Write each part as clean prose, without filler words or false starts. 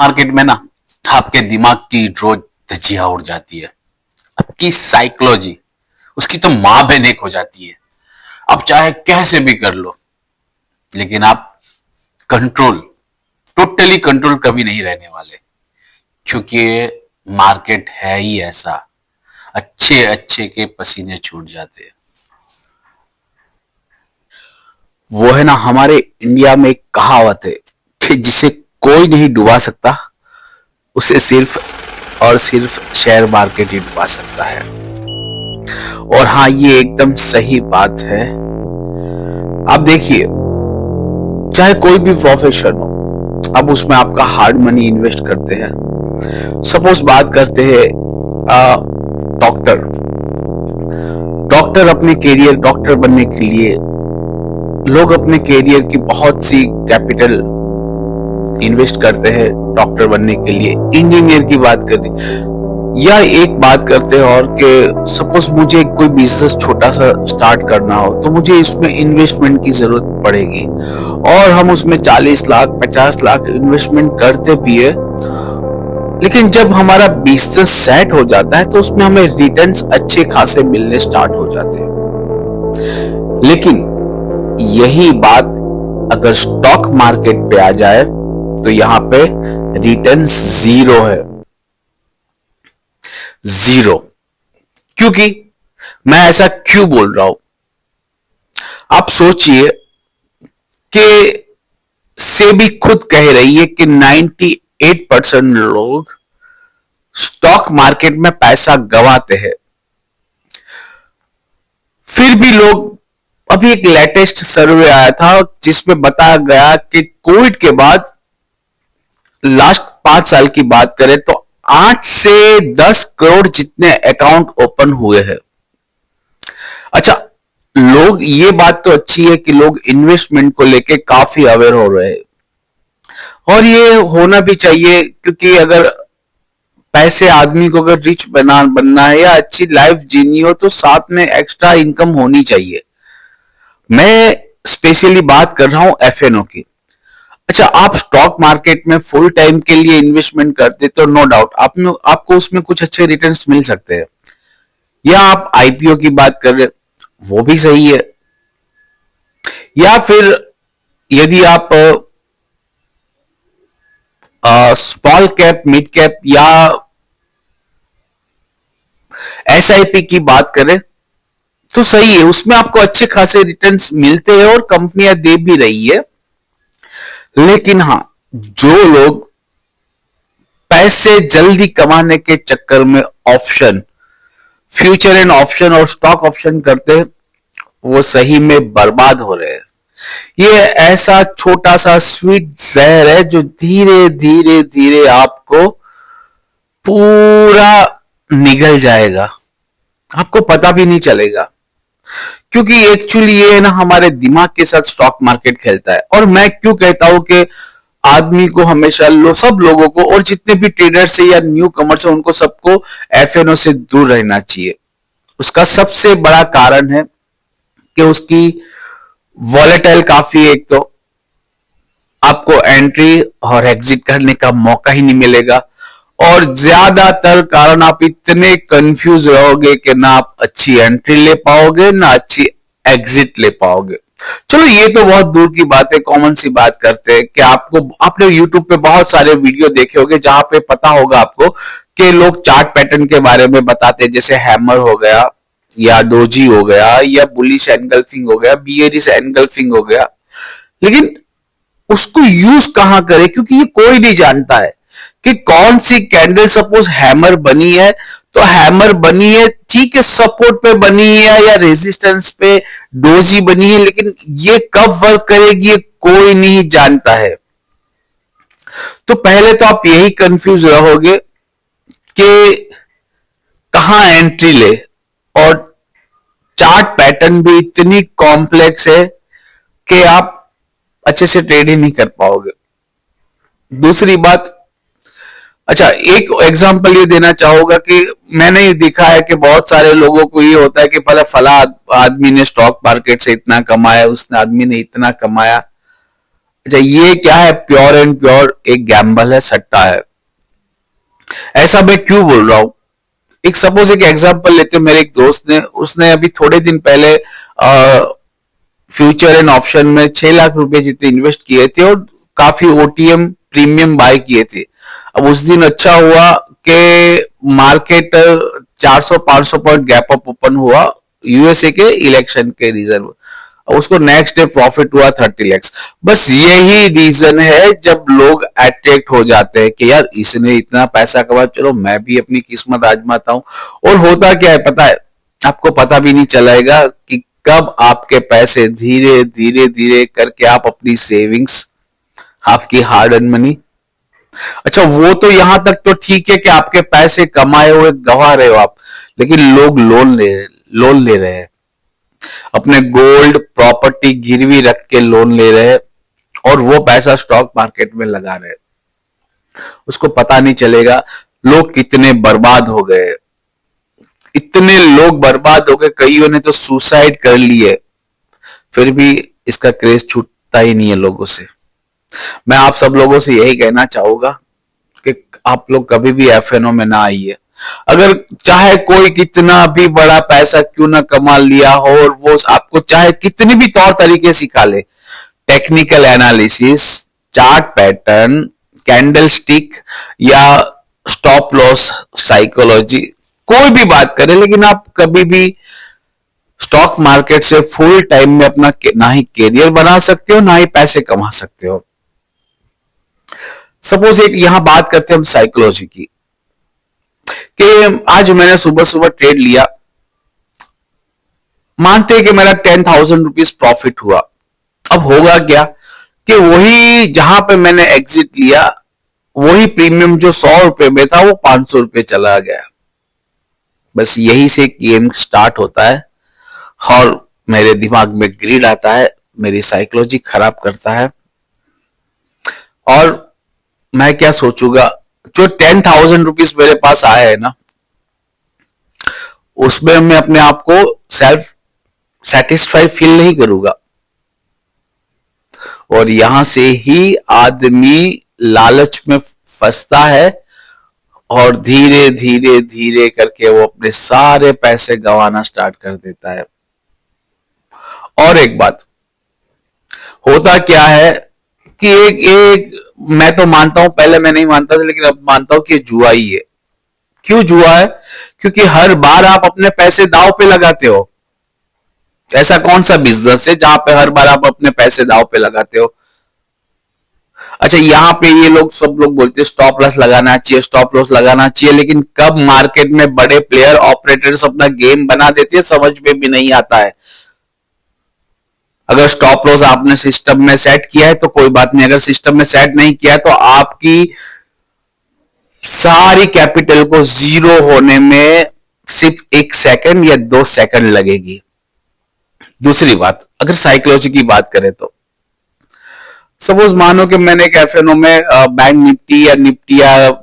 Market में ना आपके दिमाग की रोज धज्जियां उड़ जाती है। आपकी साइकोलॉजी उसकी तो मां बहन एक हो जाती है। आप चाहे कैसे भी कर लो, लेकिन आप कंट्रोल, टोटली कंट्रोल कभी नहीं रहने वाले, क्योंकि मार्केट है ही ऐसा। अच्छे अच्छे के पसीने छूट जाते हैं। वो है ना, हमारे इंडिया में एक कहावत है कि जिसे कोई नहीं डुबा सकता, उसे सिर्फ और सिर्फ शेयर मार्केट ही डुबा सकता है। और हाँ, ये एकदम सही बात है। आप देखिए, चाहे कोई भी प्रोफेशन हो, अब उसमें आपका हार्ड मनी इन्वेस्ट करते हैं। सपोज बात करते हैं डॉक्टर। डॉक्टर अपने कैरियर, डॉक्टर बनने के लिए लोग अपने कैरियर की बहुत सी कैपिटल इन्वेस्ट करते हैं डॉक्टर बनने के लिए। इंजीनियर की बात करें या एक बात करते हैं और कि सपोज मुझे कोई बिजनेस छोटा सा स्टार्ट करना हो तो मुझे इसमें इन्वेस्टमेंट की जरूरत पड़ेगी, और हम उसमें 40 लाख 50 लाख इन्वेस्टमेंट करते भी है। लेकिन जब हमारा बिजनेस सेट हो जाता है तो उसमें हमें रिटर्न्स अच्छे खासे मिलने स्टार्ट हो जाते हैं। लेकिन यही बात अगर स्टॉक मार्केट पे आ जाए तो यहां पे रिटर्न्स जीरो है। जीरो। क्योंकि मैं ऐसा क्यों बोल रहा हूं, आप सोचिए कि सेबी खुद कह रही है कि 98% लोग स्टॉक मार्केट में पैसा गंवाते हैं। फिर भी लोग, अभी एक लेटेस्ट सर्वे आया था जिसमें बताया गया कि कोविड के बाद लास्ट 5 साल की बात करें तो 8 से 10 करोड़ जितने अकाउंट ओपन हुए हैं। अच्छा, लोग, ये बात तो अच्छी है कि लोग इन्वेस्टमेंट को लेके काफी अवेयर हो रहे हैं, और ये होना भी चाहिए, क्योंकि अगर पैसे आदमी को अगर रिच बनना है या अच्छी लाइफ जीनी हो तो साथ में एक्स्ट्रा इनकम होनी चाहिए। मैं स्पेशली बात कर रहा हूं एफएनओ की। अच्छा, आप स्टॉक मार्केट में फुल टाइम के लिए इन्वेस्टमेंट करते तो नो डाउट आपको उसमें कुछ अच्छे रिटर्न्स मिल सकते हैं, या आप आईपीओ की बात कर रहे, वो भी सही है। या फिर यदि आप स्मॉल कैप, मिड कैप या एसआईपी की बात करें तो सही है, उसमें आपको अच्छे खासे रिटर्न्स मिलते हैं और कंपनियां दे भी रही है। लेकिन हां, जो लोग पैसे जल्दी कमाने के चक्कर में ऑप्शन, फ्यूचर एंड ऑप्शन और स्टॉक ऑप्शन करते हैं, वो सही में बर्बाद हो रहे हैं। ये ऐसा छोटा सा स्वीट जहर है जो धीरे धीरे धीरे आपको पूरा निगल जाएगा, आपको पता भी नहीं चलेगा। क्योंकि एक्चुअली ये है ना, हमारे दिमाग के साथ स्टॉक मार्केट खेलता है। और मैं क्यों कहता हूं कि आदमी को हमेशा सब लोगों को, और जितने भी ट्रेडर्स है या न्यू कमर्स है, उनको सबको एफएनओ से दूर रहना चाहिए। उसका सबसे बड़ा कारण है कि उसकी वॉलेटाइल काफी है। एक तो आपको एंट्री और एग्जिट करने का मौका ही नहीं मिलेगा, और ज्यादातर कारण आप इतने कंफ्यूज रहोगे कि ना आप अच्छी एंट्री ले पाओगे ना अच्छी एग्जिट ले पाओगे। चलो, ये तो बहुत दूर की बात है, कॉमन सी बात करते हैं कि आपने यूट्यूब पे बहुत सारे वीडियो देखे होंगे जहां पे पता होगा आपको कि लोग चार्ट पैटर्न के बारे में बताते हैं, जैसे हैमर हो गया या डोजी हो गया या बुलिश एनगल्फिंग हो गया, बियरिश एनगल्फिंग हो गया। लेकिन उसको यूज कहां करे, क्योंकि ये कोई नहीं जानता है कि कौन सी कैंडल, सपोज हैमर बनी है तो हैमर बनी है, ठीक है, सपोर्ट पे बनी है या रेजिस्टेंस पे डोजी बनी है, लेकिन ये कब वर्क करेगी ये कोई नहीं जानता है। तो पहले तो आप यही कंफ्यूज रहोगे कि कहां एंट्री ले, और चार्ट पैटर्न भी इतनी कॉम्प्लेक्स है कि आप अच्छे से ट्रेड ही नहीं कर पाओगे। दूसरी बात, अच्छा, एक एग्जांपल ये देना चाहूंगा कि मैंने ये देखा है कि बहुत सारे लोगों को ये होता है कि पहले फला आदमी ने स्टॉक मार्केट से इतना कमाया, उसने आदमी ने इतना कमाया। अच्छा, ये क्या है? प्योर एंड प्योर एक गैम्बल है, सट्टा है। ऐसा मैं क्यों बोल रहा हूं? एक सपोज एक एग्जांपल लेते हैं। मेरे एक दोस्त ने, उसने अभी थोड़े दिन पहले फ्यूचर एंड ऑप्शन में 6 लाख रुपए जितने इन्वेस्ट किए थे और काफी ओटीएम प्रीमियम बाय किए थे। अब उस दिन अच्छा हुआ कि market 400-500 point gap up open हुआ यूएसए के इलेक्शन के रीजन। उसको नेक्स्ट डे प्रॉफिट हुआ 30 lakhs। बस यही रीजन है जब लोग अट्रैक्ट हो जाते हैं कि यार इसने इतना पैसा कमाया, चलो मैं भी अपनी किस्मत आजमाता हूं। और होता क्या है पता है? आपको पता भी नहीं चलेगा कि कब आपके पैसे धीरे धीरे धीरे करके आप अपनी सेविंग्स, आपकी हार्ड अर्न मनी। अच्छा, वो तो यहां तक तो ठीक है कि आपके पैसे कमाए हुए गवा रहे हो आप, लेकिन लोग लोन ले रहे हैं, अपने गोल्ड प्रॉपर्टी गिरवी रख के लोन ले रहे हैं और वो पैसा स्टॉक मार्केट में लगा रहे हैं। उसको पता नहीं चलेगा लोग कितने बर्बाद हो गए। इतने लोग बर्बाद हो गए, कईयों ने तो सुसाइड कर लिए, फिर भी इसका क्रेज छूटता ही नहीं है लोगों से। मैं आप सब लोगों से यही कहना चाहूंगा कि आप लोग कभी भी एफएनओ में ना आइए। अगर चाहे कोई कितना भी बड़ा पैसा क्यों ना कमा लिया हो और वो आपको चाहे कितनी भी तौर तरीके सिखा ले, technical analysis, chart pattern, candle stick या स्टॉप लॉस साइकोलॉजी, कोई भी बात करे, लेकिन आप कभी भी स्टॉक मार्केट से फुल टाइम में अपना ना ही कैरियर बना सकते हो ना ही पैसे कमा सकते हो। सपोज एक यहां बात करते हैं हम साइकोलॉजी की, कि आज मैंने सुबह सुबह ट्रेड लिया, मानते हैं कि मेरा 10,000 रुपीज प्रॉफिट हुआ। अब होगा क्या कि वही जहां पे मैंने एग्जिट लिया, वही प्रीमियम जो 100 रुपए में था वो 500 रुपए चला गया। बस यही से गेम स्टार्ट होता है और मेरे दिमाग में ग्रीड आता है, मेरी साइकोलॉजी खराब करता है। और मैं क्या सोचूंगा, जो 10,000 रुपीज मेरे पास आया है ना, उसमें मैं अपने आप को सेल्फ सेटिस्फाई फील नहीं करूंगा। और यहां से ही आदमी लालच में फंसता है और धीरे धीरे धीरे करके वो अपने सारे पैसे गंवाना स्टार्ट कर देता है। और एक बात होता क्या है कि एक मैं तो मानता हूं, पहले मैं नहीं मानता था लेकिन अब मानता हूं कि जुआ ही है। क्यों जुआ है? क्योंकि हर बार आप अपने पैसे दांव पे लगाते हो। ऐसा कौन सा बिजनेस है जहां पे हर बार आप अपने पैसे दांव पे लगाते हो? अच्छा, यहां पे ये लोग सब लोग बोलते हैं स्टॉप लॉस लगाना चाहिए, स्टॉप लॉस लगाना चाहिए, लेकिन कब मार्केट में बड़े प्लेयर ऑपरेटर्स अपना गेम बना देते हैं समझ में भी नहीं आता है। अगर स्टॉप लॉस आपने सिस्टम में सेट किया है तो कोई बात नहीं, अगर सिस्टम में सेट नहीं किया है तो आपकी सारी कैपिटल को जीरो होने में सिर्फ 1 सेकंड या 2 सेकंड लगेगी। दूसरी बात, अगर साइकोलॉजी की बात करें तो सपोज मानो कि मैंने एक एफएनओ में बैंक निफ्टी या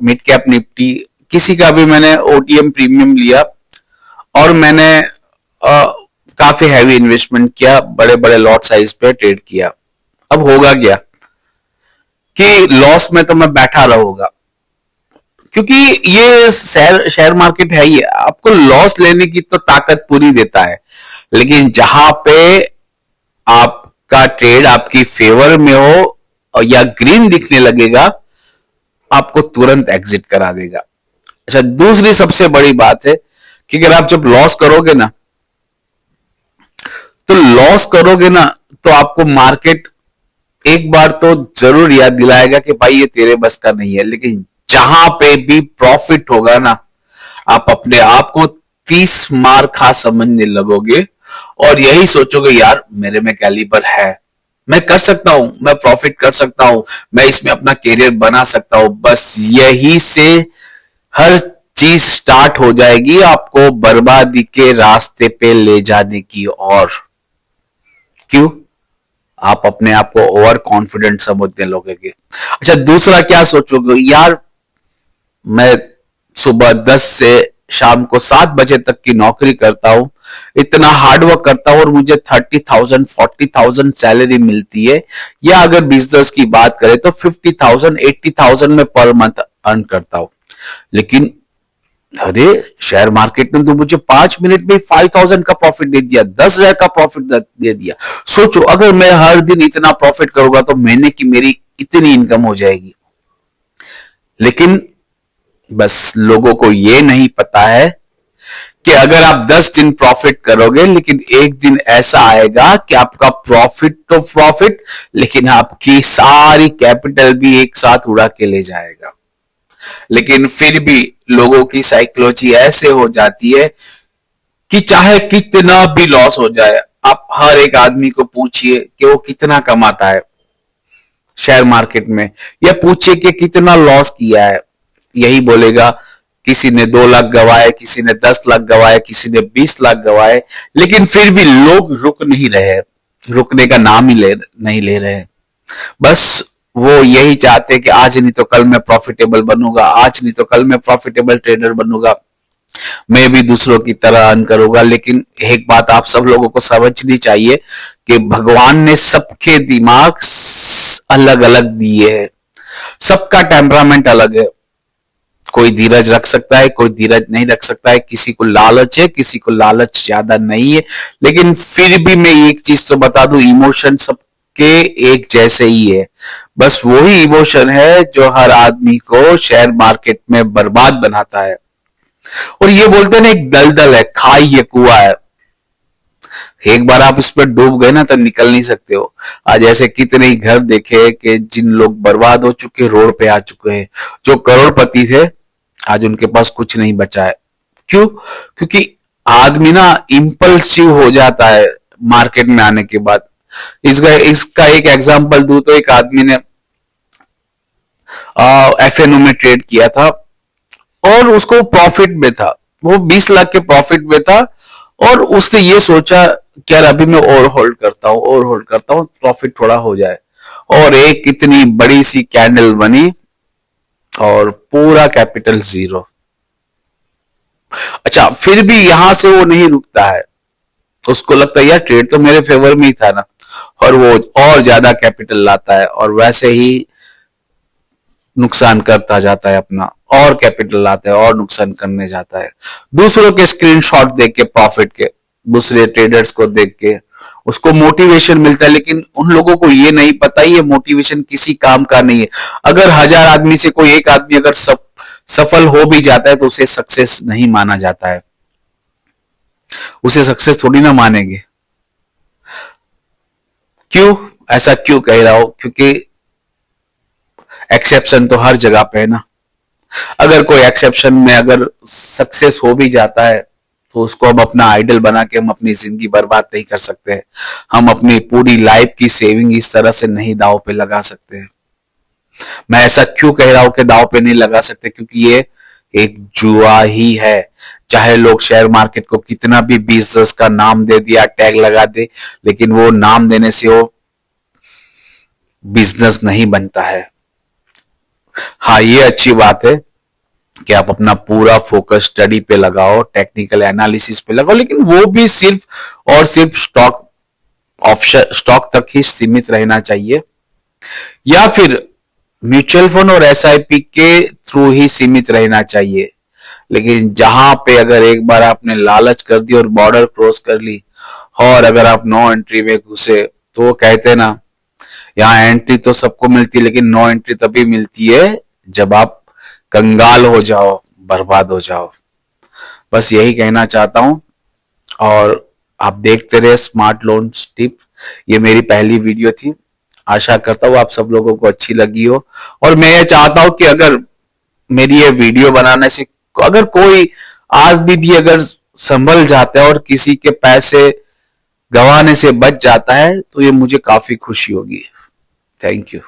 मिड कैप निफ्टी किसी का भी मैंने ओटीएम प्रीमियम लिया और मैंने काफी हैवी इन्वेस्टमेंट किया, बड़े बड़े लॉट साइज पे ट्रेड किया। अब होगा क्या कि लॉस में तो मैं बैठा रहूंगा, क्योंकि ये शेयर मार्केट है ही, आपको लॉस लेने की तो ताकत पूरी देता है, लेकिन जहां पे आपका ट्रेड आपकी फेवर में हो या ग्रीन दिखने लगेगा, आपको तुरंत एग्जिट करा देगा। अच्छा, दूसरी सबसे बड़ी बात है कि अगर आप जब लॉस करोगे ना, तो आपको मार्केट एक बार तो जरूर याद दिलाएगा कि भाई ये तेरे बस का नहीं है, लेकिन जहां पे भी प्रॉफिट होगा ना, आप अपने आप को 30 मार खा समझने लगोगे और यही सोचोगे यार मेरे में कैलिबर है, मैं कर सकता हूं, मैं प्रॉफिट कर सकता हूं, मैं इसमें अपना कैरियर बना सकता हूं। बस यही से हर चीज स्टार्ट हो जाएगी आपको बर्बादी के रास्ते पे ले जाने की। और क्यों? आप अपने आप को ओवर कॉन्फिडेंट समझने लगोगे। अच्छा, दूसरा क्या सोचोगे, यार मैं सुबह 10 से शाम को 7 बजे तक की नौकरी करता हूँ, इतना हार्डवर्क करता हूँ और मुझे 30,000 40,000 सैलरी मिलती है, या अगर बिजनेस की बात करें तो 50,000 80,000 में पर मंथ अर्न करता हूँ। लेकिन अरे शेयर मार्केट ने तो मुझे 5 मिनट में 5,000 का प्रॉफिट दे दिया, 10,000 का प्रॉफिट दे दिया। सोचो अगर मैं हर दिन इतना प्रॉफिट करूंगा तो महीने की मेरी इतनी इनकम हो जाएगी। लेकिन बस लोगों को ये नहीं पता है कि अगर आप 10 दिन प्रॉफिट करोगे, लेकिन एक दिन ऐसा आएगा कि आपका प्रॉफिट तो प्रॉफिट, लेकिन आपकी सारी कैपिटल भी एक साथ उड़ा के ले जाएगा। लेकिन फिर भी लोगों की साइकोलॉजी ऐसे हो जाती है कि चाहे कितना भी लॉस हो जाए, आप हर एक आदमी को पूछिए कि वो कितना कमाता है शेयर मार्केट में, या पूछिए कि कितना लॉस किया है, यही बोलेगा किसी ने 2 लाख गवाए, किसी ने 10 लाख गवाए, किसी ने 20 लाख गवाए। लेकिन फिर भी लोग रुक नहीं रहे, रुकने का नाम ही नहीं ले रहे। बस वो यही चाहते हैं कि आज नहीं तो कल मैं प्रॉफिटेबल बनूंगा, आज नहीं तो कल मैं प्रॉफिटेबल ट्रेडर बनूंगा, मैं भी दूसरों की तरह अर्न करूंगा। लेकिन एक बात आप सब लोगों को समझनी चाहिए कि भगवान ने सबके दिमाग अलग अलग दिए हैं, सबका टेम्परामेंट अलग है। कोई धीरज रख सकता है, कोई धीरज नहीं रख सकता है, किसी को लालच है, किसी को लालच ज्यादा नहीं है। लेकिन फिर भी मैं एक चीज तो बता दूं, इमोशन सबके एक जैसे ही है। बस वही इमोशन है जो हर आदमी को शेयर मार्केट में बर्बाद बनाता है। और ये बोलते हैं ना, एक दलदल है, खाई ये कुआं है, एक बार आप इसमें डूब गए ना तो निकल नहीं सकते हो। आज ऐसे कितने ही घर देखे कि जिन लोग बर्बाद हो चुके, रोड पे आ चुके हैं, जो करोड़पति थे आज उनके पास कुछ नहीं बचा है। क्यों? क्योंकि आदमी ना इंपल्सिव हो जाता है मार्केट में आने के बाद। इसका एक एग्जांपल दूं तो एक आदमी ने एफएनओ में ट्रेड किया था और उसको प्रॉफिट में था, वो 20 लाख के प्रॉफिट में था, और उसने ये सोचा कि यार अभी मैं और होल्ड करता हूं, और होल्ड करता हूं, प्रॉफिट थोड़ा हो जाए, और एक इतनी बड़ी सी कैंडल बनी और पूरा कैपिटल जीरो। अच्छा, फिर भी यहां से वो नहीं रुकता है, उसको लगता है यार ट्रेड तो मेरे फेवर में ही था ना, और वो और ज्यादा कैपिटल लाता है और वैसे ही नुकसान करता जाता है अपना, और कैपिटल लाता है और नुकसान करने जाता है। दूसरों के स्क्रीनशॉट देख के, प्रॉफिट के, दूसरे ट्रेडर्स को देख के उसको मोटिवेशन मिलता है, लेकिन उन लोगों को ये नहीं पता ये मोटिवेशन किसी काम का नहीं है। अगर 1000 आदमी से कोई एक आदमी अगर सफल हो भी जाता है तो उसे सक्सेस नहीं माना जाता है, उसे सक्सेस थोड़ी ना मानेंगे। क्यों ऐसा क्यों कह रहा हूं? क्योंकि एक्सेप्शन तो हर जगह पे है ना। अगर कोई एक्सेप्शन में अगर सक्सेस हो भी जाता है तो उसको हम अपना आइडल बना के हम अपनी जिंदगी बर्बाद नहीं कर सकते। हम अपनी पूरी लाइफ की सेविंग इस तरह से नहीं दांव पे लगा सकते। मैं ऐसा क्यों कह रहा हूं कि दांव पे नहीं लगा सकते? क्योंकि ये एक जुआ ही है। चाहे लोग शेयर मार्केट को कितना भी बिजनेस का नाम दे दिया, टैग लगा दे, लेकिन वो नाम देने से वो बिजनेस नहीं बनता है। हाँ, ये अच्छी बात है कि आप अपना पूरा फोकस स्टडी पे लगाओ, टेक्निकल एनालिसिस पे लगाओ, लेकिन वो भी सिर्फ और सिर्फ स्टॉक तक ही सीमित रहना चाहिए, या फिर म्यूचुअल फंड और एसआईपी के थ्रू ही सीमित रहना चाहिए। लेकिन जहां पे अगर एक बार आपने लालच कर दी और बॉर्डर क्रॉस कर ली, और अगर आप नो एंट्री में घुसे, तो वो कहते हैं ना, यहाँ एंट्री तो सबको मिलती है लेकिन नो एंट्री तभी मिलती है जब आप कंगाल हो जाओ, बर्बाद हो जाओ। बस यही कहना चाहता हूं, और आप देखते रहे स्मार्ट लोन टिप। ये मेरी पहली वीडियो थी, आशा करता हूं आप सब लोगों को अच्छी लगी हो। और मैं ये चाहता हूं कि अगर मेरी ये वीडियो बनाने से अगर कोई आदमी भी अगर संभल जाता है और किसी के पैसे गंवाने से बच जाता है तो ये मुझे काफी खुशी होगी। Thank you.